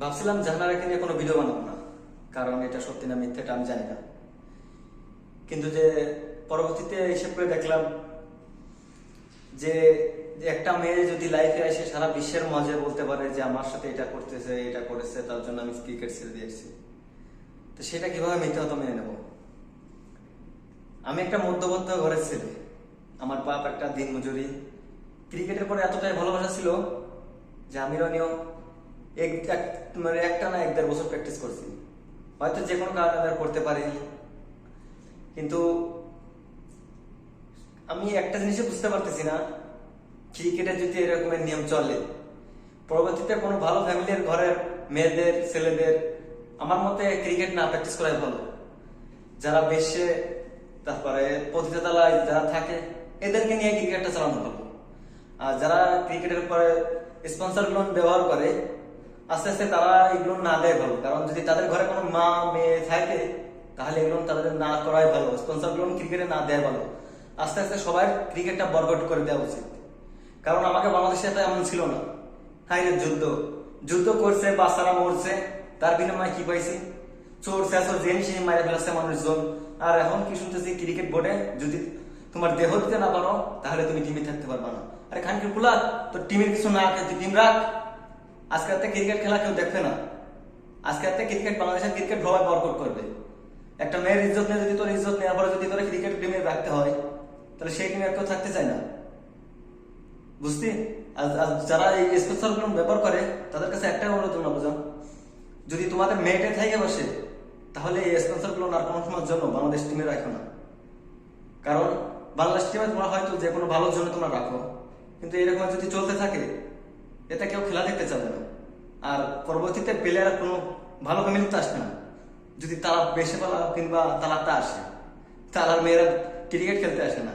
ভাবছিলাম জাহানারাকে নিয়ে কোনো ভিডিও বানাবো না, কারণ এটা সত্যি না মিথ্যে এটা আমি জানি না। কিন্তু যে পরবর্তীতে হিসেব করে দেখলাম যে একটা মেয়ে যদি লাইফে এসে সারা বিশ্বের মাঝে বলতে পারে যে আমার সাথে এটা করতেছে এটা করেছে, তার জন্য আমি ক্রিকেট ছেড়ে দিয়েছি, তো সেটা কিভাবে মিথ্যে হতো মেনে নেব? আমি একটা মধ্যবিত্ত ঘরের ছেলে, আমার বাপ একটা দিনমজুরি। ক্রিকেটের পরে এতটাই ভালোবাসা ছিল যে আমি মানে একটা না 1-1.5 বছর প্র্যাকটিস করছি। হয়তো যে কোনো কারণে আমি আর করতে পারিনি, কিন্তু আমি একটা জিনিসই বুঝতে পারতেছি না, ক্রিকেটের যদি এরকমের নিয়ম চলে, পরবর্তীতে কোনো ভালো ফ্যামিলির ঘরের মেয়েদের ছেলেদের আমার মতে ক্রিকেট না প্র্যাকটিস করাই ভালো। যারা বেশে তারপরে পতিতালয় যারা থাকে এদেরকে নিয়ে ক্রিকেটটা চালানো ভালো। আর যারা ক্রিকেটের উপরে স্পন্সর লোন ব্যবহার করে আস্তে আস্তে তারা এগুলো না দেয় ভালো, কারণ যদি তাদের ঘরে কোনো মা মেয়ে থাকে তাহলে এগুলো তাদের না করাই ভালো, স্পন্সর লোন ক্রিকেটে না দেয় ভালো। আস্তে আস্তে সবাই ক্রিকেটটা বরকট করে দেওয়া উচিত, কারণ আমাকে বাংলাদেশে তো এমন ছিল না। হাই রে যুদ্ধ যুদ্ধ করছে, বাচ্চারা মরছে, তার বিনিময়ে কি পাইছি? চোর শেষর জেনে সে মারা ফেলাচ্ছে মানুষজন। আর এখন কি শুনতেছি ক্রিকেট বোর্ডে যদি তোমার দেহ দিতে না পারো তাহলে তুমি টিমে থাকতে পারবা না। আরে খানকি কুলা তো টিমের কিছু না, তুই টিম রাখ। আজকে রাতে ক্রিকেট খেলা কেউ দেখবে না। আজকে রাতে ক্রিকেট বাংলাদেশের ক্রিকেট সবাই বরকট করবে। একটা মেয়ের ইজ্জত নিয়ে যদি তোর ইজ্জত নেওয়ার পরে যদি তোর ক্রিকেট টিমে রাখতে হয় তাহলে সেই টিমে কেউ থাকতে চায় না, বুঝতি? আর যারা এই স্পন্সর গুলো ব্যবহার করে তাদের কাছে একটাই অনুরোধ না বোঝান, যদি তোমাদের মেয়েটে থেকে বসে তাহলে এই স্পন্সর গুলো আর কোনো সময়ের জন্য বাংলাদেশ টিমে রাখো না। কারণ বাংলাদেশ টিমে তোমরা হয়তো যে কোনো ভালোর জন্য তোমরা রাখো, কিন্তু এরকম যদি চলতে থাকে এতে কেউ খেলা দেখতে চাবে না। আর পরবর্তীতে প্লেয়ার কোনো ভালো ফ্যামিলিতে আসবে না যদি তারা বেশি পালা কিংবা তালাতে আসে, তারা মেয়েরা ক্রিকেট খেলতে আসে না।